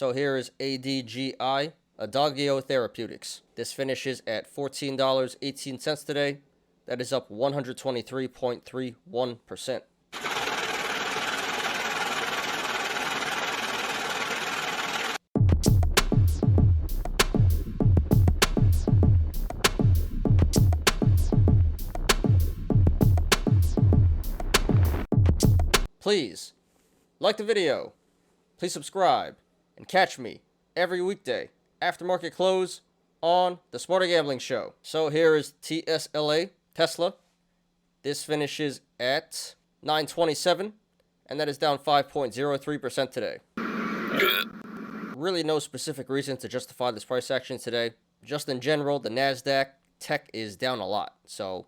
So here is ADGI Adagio Therapeutics. This finishes at $14.18 today. That is up 123.31%. Please like the video, please subscribe, and catch me every weekday after market close on the Smarter Gambling Show. So here is TSLA Tesla. This finishes at $9.27, and that is down 5.03% today. Really no specific reason to justify this price action today. Just in general, the NASDAQ tech is down a lot, so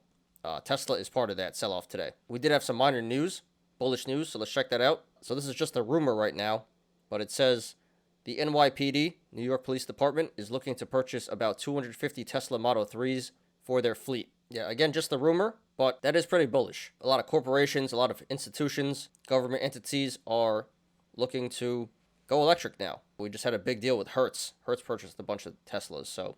Tesla is part of that sell-off today. We did have some minor news, bullish news, so let's check that out. So this is just a rumor right now, but it says the NYPD, New York Police Department, is looking to purchase about 250 Tesla Model 3s for their fleet. Yeah, again, just a rumor, but that is pretty bullish. A lot of corporations, a lot of institutions, government entities are looking to go electric now. We just had a big deal with Hertz. Hertz purchased a bunch of Teslas, so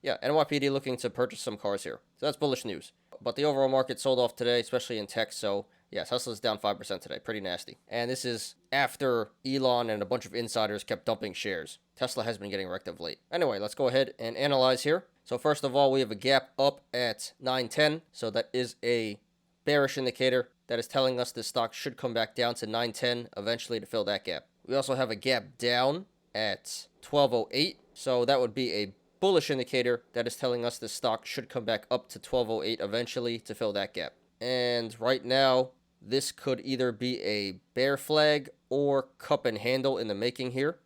yeah, NYPD looking to purchase some cars here. So that's bullish news. But the overall market sold off today, especially in tech, so yeah, Tesla's down 5% today. Pretty nasty. And this is after Elon and a bunch of insiders kept dumping shares. Tesla has been getting wrecked of late. Anyway, let's go ahead and analyze here. So first of all, we have a gap up at 910. So that is a bearish indicator that is telling us this stock should come back down to 910 eventually to fill that gap. We also have a gap down at 1208. So that would be a bullish indicator that is telling us this stock should come back up to 1208 eventually to fill that gap. And right now, this could either be a bear flag or cup and handle in the making here.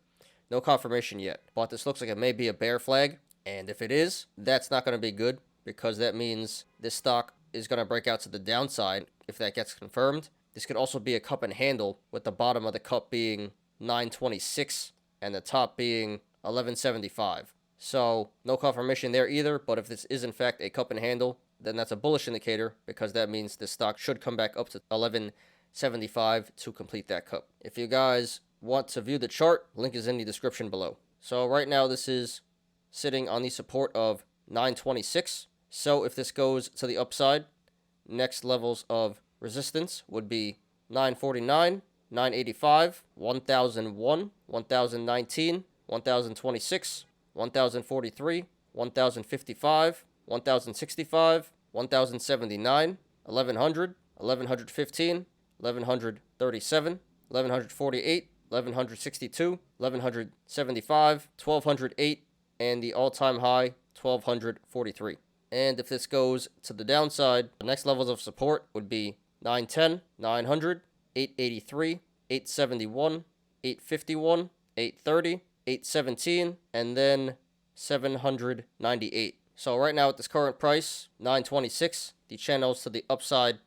No confirmation yet, but this looks like it may be a bear flag. And if it is, that's not going to be good because that means this stock is going to break out to the downside if that gets confirmed. This could also be a cup and handle with the bottom of the cup being 926 and the top being 1175. So no confirmation there either, but if this is in fact a cup and handle, then that's a bullish indicator because that means the stock should come back up to 1175 to complete that cup. If you guys want to view the chart, link is in the description below. So right now this is sitting on the support of 926. So if this goes to the upside, next levels of resistance would be 949, 985, 1001, 1019, 1026, 1043, 1055, 1065, 1079, 1100, 1115, 1137, 1148, 1162, 1175, 1208, and the all-time high, 1243. And if this goes to the downside, the next levels of support would be 910, 900, 883, 871, 851, 830, 817, and then 798. So right now at this current price, 926, the channels to the upside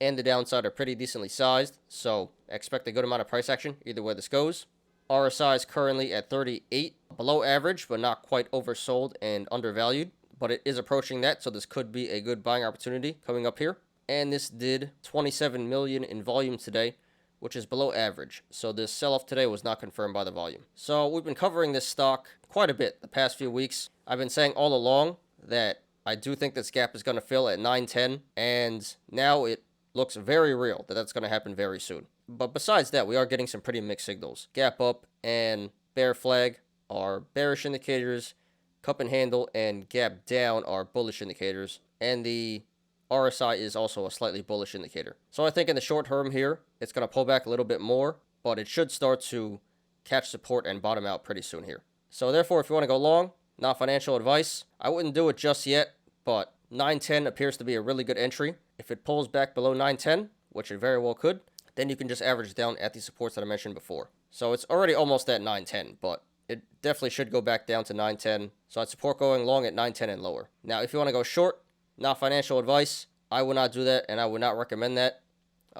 and the downside are pretty decently sized, so expect a good amount of price action either way this goes. RSI is currently at 38, below average, but not quite oversold and undervalued, but it is approaching that, so this could be a good buying opportunity coming up here. And this did 27 million in volume today, which is below average. So this sell-off today was not confirmed by the volume. So we've been covering this stock quite a bit the past few weeks. I've been saying all along that I do think this gap is going to fill at 910, and now it looks very real that that's going to happen very soon. But besides that, we are getting some pretty mixed signals. Gap up and bear flag are bearish indicators. Cup and handle and gap down are bullish indicators. And the RSI is also a slightly bullish indicator. So I think in the short term here, it's going to pull back a little bit more, but it should start to catch support and bottom out pretty soon here. So therefore, if you want to go long, not financial advice, I wouldn't do it just yet, but 910 appears to be a really good entry. If it pulls back below 910, which it very well could, then you can just average down at the supports that I mentioned before. So it's already almost at 910, but it definitely should go back down to 910. So I'd support going long at 910 and lower. Now, if you want to go short, not financial advice, I would not do that, and I would not recommend that.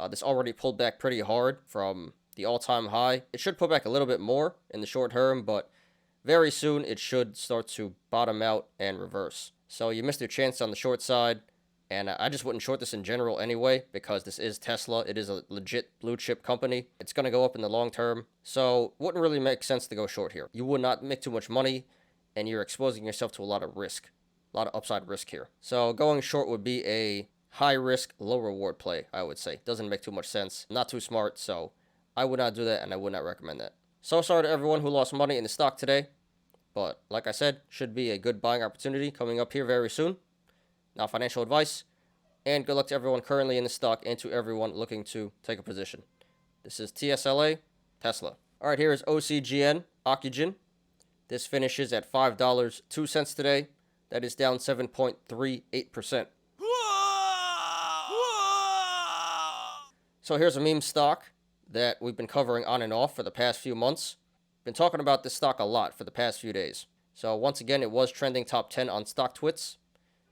This already pulled back pretty hard from the all-time high. It should pull back a little bit more in the short term, but very soon it should start to bottom out and reverse. So you missed your chance on the short side. And I just wouldn't short this in general anyway, because this is Tesla. It is a legit blue chip company. It's going to go up in the long term. So wouldn't really make sense to go short here. You would not make too much money, and you're exposing yourself to a lot of risk, a lot of upside risk here. So going short would be a high risk, low reward play, I would say. Doesn't make too much sense. Not too smart, so I would not do that, and I would not recommend that. So sorry to everyone who lost money in the stock today, but like I said, should be a good buying opportunity coming up here very soon. Not financial advice, and good luck to everyone currently in the stock and to everyone looking to take a position. This is TSLA Tesla. All right, here is OCGN Ocugen. This finishes at $5.02 today. That is down 7.38%. So here's a meme stock that we've been covering on and off for the past few months. Been talking about this stock a lot for the past few days. So once again, it was trending top 10 on StockTwits.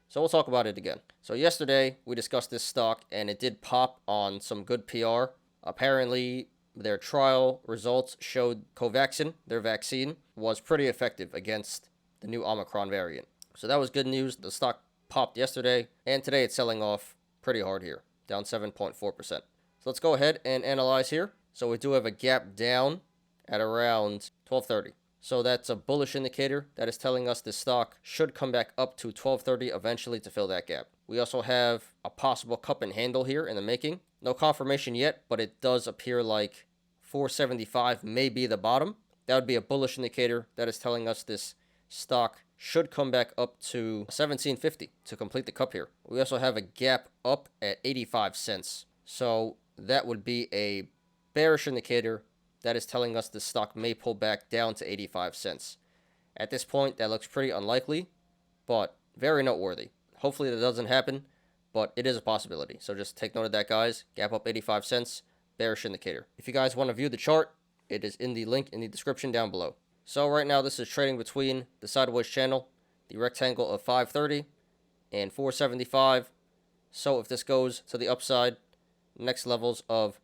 So we'll talk about it again. So yesterday, we discussed this stock, and it did pop on some good PR. Apparently, their trial results showed Covaxin, their vaccine, was pretty effective against the new Omicron variant. So that was good news. The stock popped yesterday, and today it's selling off pretty hard here, down 7.4%. So let's go ahead and analyze here. So we do have a gap down at around 1230. So that's a bullish indicator that is telling us this stock should come back up to 1230 eventually to fill that gap. We also have a possible cup and handle here in the making. No confirmation yet, but it does appear like 475 may be the bottom. That would be a bullish indicator that is telling us this stock should come back up to 1750 to complete the cup here. We also have a gap up at 85 cents. So that would be a bearish indicator that is telling us the stock may pull back down to 85 cents. At this point, that looks pretty unlikely, but very noteworthy. Hopefully that doesn't happen, but it is a possibility. So just take note of that, guys. Gap up 85 cents, bearish indicator. If you guys want to view the chart, it is in the link in the description down below. So right now, this is trading between the sideways channel, the rectangle of 530 and 475. So if this goes to the upside, next levels of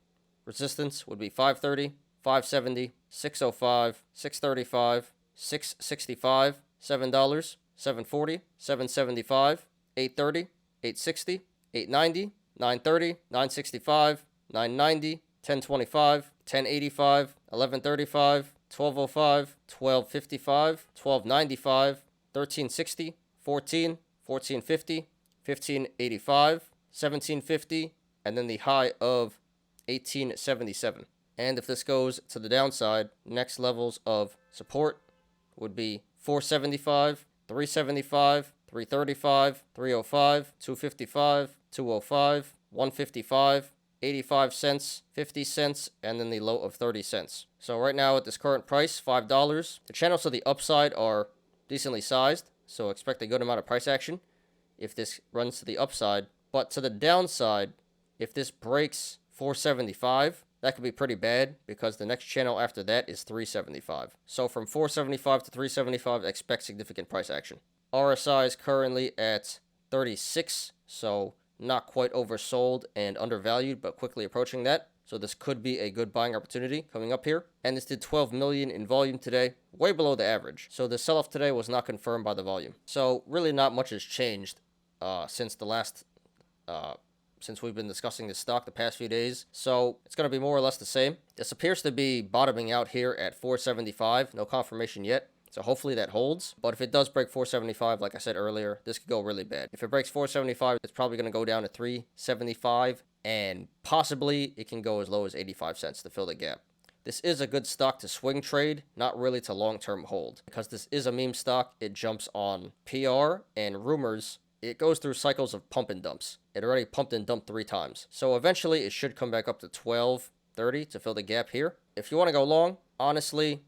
resistance would be 530, 570, 605, 635, 665, $7, 740, 775, 830, 860, 890, 930, 965, 990, 1025, 1085, 1135, 1205, 1255, 1295, 1360, 14, 1450, 1585, 1750, and then the high of 1877. And if this goes to the downside, next levels of support would be 475, 375, 335, 305, 255, 205, 155, 85 cents, 50 cents, and then the low of 30 cents. So right now at this current price, $5, the channels to the upside are decently sized, so expect a good amount of price action if this runs to the upside. But to the downside, if this breaks 475, that could be pretty bad because the next channel after that is 375. So from 475 to 375, expect significant price action. RSI is currently at 36, so not quite oversold and undervalued, but quickly approaching that. So this could be a good buying opportunity coming up here. And this did 12 million in volume today, way below the average. So the sell-off today was not confirmed by the volume. So really not much has changed since the last since we've been discussing this stock the past few days. So it's going to be more or less the same. This appears to be bottoming out here at 475. No confirmation yet. So hopefully that holds. But if it does break 475, like I said earlier, this could go really bad. If it breaks 475, it's probably going to go down to 375. And possibly it can go as low as 85 cents to fill the gap. This is a good stock to swing trade, not really to long-term hold. Because this is a meme stock, it jumps on PR and rumors. It goes through cycles of pump and dumps. It already pumped and dumped 3 times. So eventually it should come back up to 1230 to fill the gap here. If you want to go long, honestly,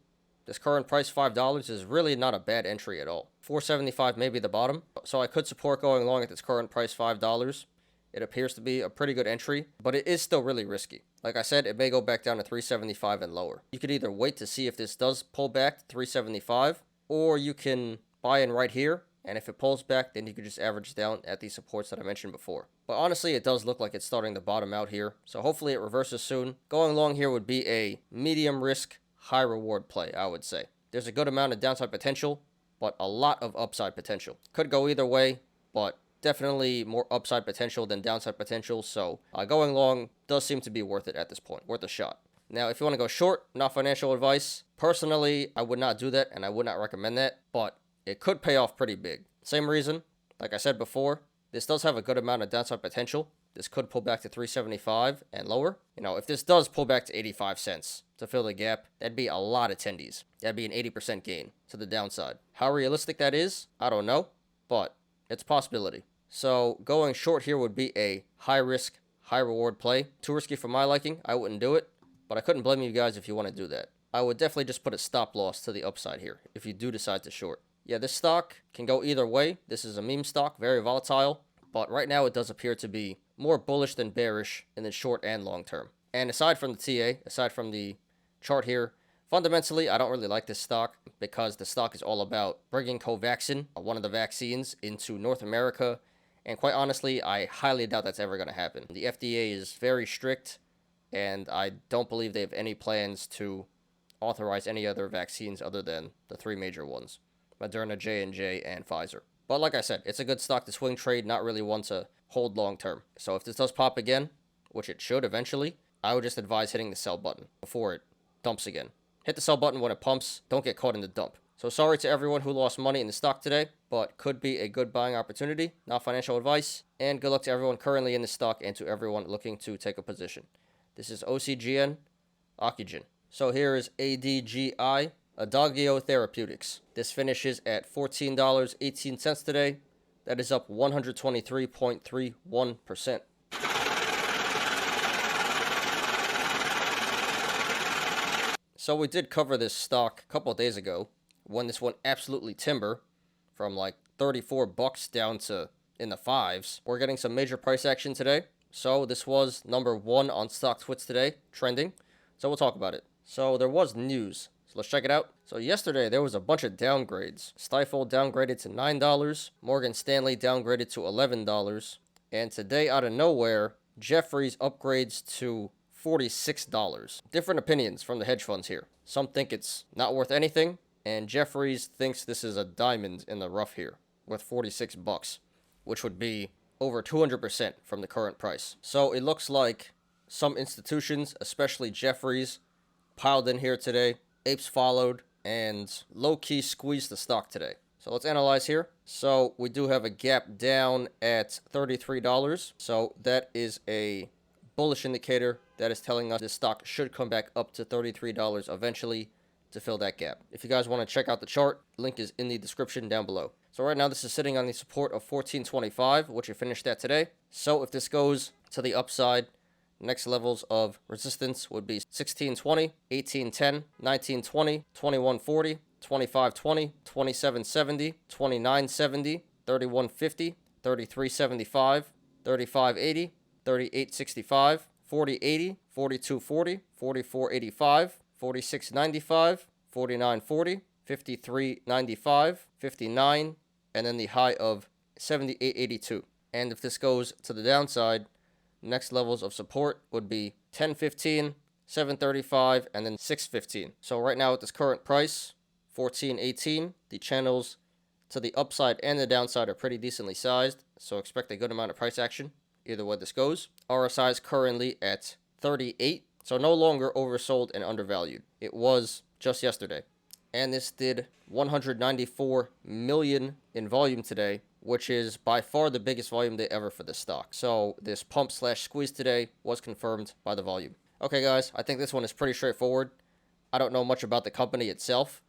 this current price, $5, is really not a bad entry at all. 475 may be the bottom. So I could support going long at this current price, $5. It appears to be a pretty good entry, but it is still really risky. Like I said, it may go back down to 375 and lower. You could either wait to see if this does pull back to 375, or you can buy in right here. And if it pulls back, then you could just average down at these supports that I mentioned before. But honestly, it does look like it's starting to bottom out here. So hopefully it reverses soon. Going long here would be a medium risk, high reward play, I would say. There's a good amount of downside potential, but a lot of upside potential. Could go either way, but definitely more upside potential than downside potential. So going long does seem to be worth it at this point, worth a shot. Now, if you want to go short, not financial advice, personally, I would not do that and I would not recommend that, but it could pay off pretty big. Same reason, like I said before, this does have a good amount of downside potential. This could pull back to 375 and lower. You know, if this does pull back to 85 cents to fill the gap, that'd be a lot of tendies. That'd be an 80% gain to the downside. How realistic that is, I don't know, but it's a possibility. So going short here would be a high risk, high reward play. Too risky for my liking, I wouldn't do it, but I couldn't blame you guys if you want to do that. I would definitely just put a stop loss to the upside here if you do decide to short. Yeah, this stock can go either way. This is a meme stock, very volatile, but right now it does appear to be more bullish than bearish in the short and long term. And aside from the TA, aside from the chart here, fundamentally, I don't really like this stock because the stock is all about bringing Covaxin, one of the vaccines, into North America. And quite honestly, I highly doubt that's ever going to happen. The FDA is very strict, and I don't believe they have any plans to authorize any other vaccines other than the three major ones: Moderna, J&J, and Pfizer. But like I said, it's a good stock to swing trade, not really one to hold long term. So if this does pop again, which it should eventually, I would just advise hitting the sell button before it dumps again. Hit the sell button when it pumps. Don't get caught in the dump. So sorry to everyone who lost money in the stock today, but could be a good buying opportunity, not financial advice. And good luck to everyone currently in the stock and to everyone looking to take a position. This is OCGN Ocugen. So here is ADGI Adagio Therapeutics. This finishes at $14.18 today. That is up 123.31%. So we did cover this stock a couple of days ago when this went absolutely timber from like 34 bucks down to in the fives. We're getting some major price action today. So this was number 1 on StockTwits today, trending. So we'll talk about it. So there was news. So let's check it out. So yesterday there was a bunch of downgrades. Stifel downgraded to $9. Morgan Stanley downgraded to $11. And today out of nowhere, Jefferies upgrades to $46. Different opinions from the hedge funds here. Some think it's not worth anything, and Jefferies thinks this is a diamond in the rough here, worth 46 bucks, which would be over 200% from the current price. So it looks like some institutions, especially Jefferies, piled in here today. Apes followed and low-key squeezed the stock today. So let's analyze here. So we do have a gap down at $33. So that is a bullish indicator that is telling us this stock should come back up to $33 eventually to fill that gap. If you guys want to check out the chart, link is in the description down below. So right now this is sitting on the support of 1425, which it finished at today. So if this goes to the upside, next levels of resistance would be 1620, 1810, 1920, 2140, 2520, 2770, 2970, 3150, 3375, 3580, 3865, 4080, 4240, 4485, 4695, 4940, 5395, 59, and then the high of 7882. And if this goes to the downside, next levels of support would be 1015, 735, and then 615. So right now at this current price, 1418, the channels to the upside and the downside are pretty decently sized, so expect a good amount of price action either way this goes. RSI is currently at 38, so no longer oversold and undervalued. It was just yesterday. And this did 194 million in volume today, which is by far the biggest volume day ever for this stock. So this pump slash squeeze today was confirmed by the volume. Okay guys, I think this one is pretty straightforward. I don't know much about the company itself,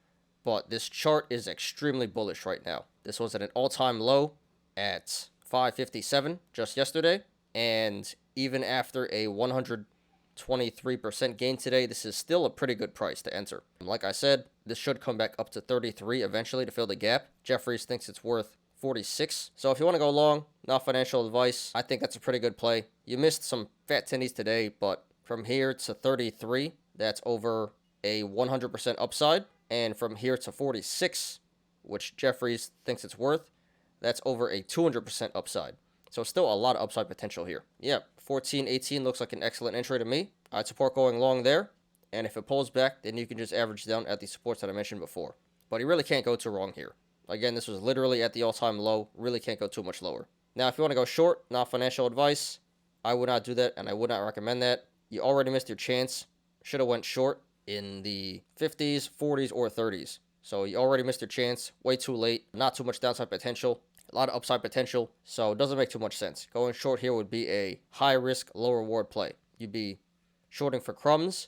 but this chart is extremely bullish right now. This was at an all-time low at 557 just yesterday, and even after a 123% gain today, this is still a pretty good price to enter. Like I said, this should come back up to 33 eventually to fill the gap. Jefferies thinks it's worth 46. So if you want to go long, not financial advice, I think that's a pretty good play. You missed some fat tendies today, but from here to 33, that's over a 100% upside. And from here to 46, which Jefferies thinks it's worth, that's over a 200% upside. So still a lot of upside potential here. Yeah, 14.18 looks like an excellent entry to me. I'd support going long there. And if it pulls back, then you can just average down at the supports that I mentioned before. But you really can't go too wrong here. Again, this was literally at the all-time low. Really can't go too much lower. Now, if you want to go short, not financial advice, I would not do that, and I would not recommend that. You already missed your chance. Should have went short in the 50s, 40s, or 30s. So you already missed your chance. Way too late. Not too much downside potential. A lot of upside potential. So it doesn't make too much sense. Going short here would be a high risk, low reward play. You'd be shorting for crumbs,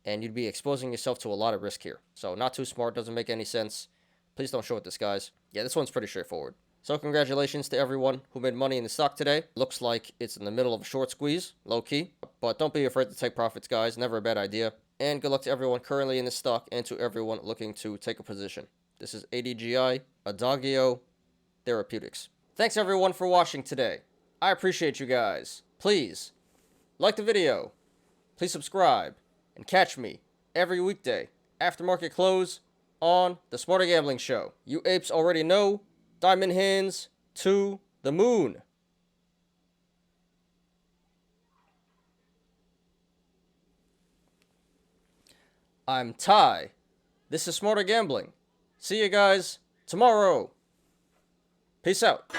and you'd be exposing yourself to a lot of risk here. So not too smart. Doesn't make any sense. Please don't short this, guys. Yeah, this one's pretty straightforward. So congratulations to everyone who made money in the stock today. Looks like it's in the middle of a short squeeze, low key. But don't be afraid to take profits, guys. Never a bad idea. And good luck to everyone currently in the stock and to everyone looking to take a position. This is ADGI Adagio Therapeutics. Thanks everyone for watching today. I appreciate you guys. Please like the video. Please subscribe and catch me every weekday after market close on the Smarter Gambling Show. You apes already know. Diamond hands to the moon. I'm Ty. This is Smarter Gambling. See you guys tomorrow. Peace out.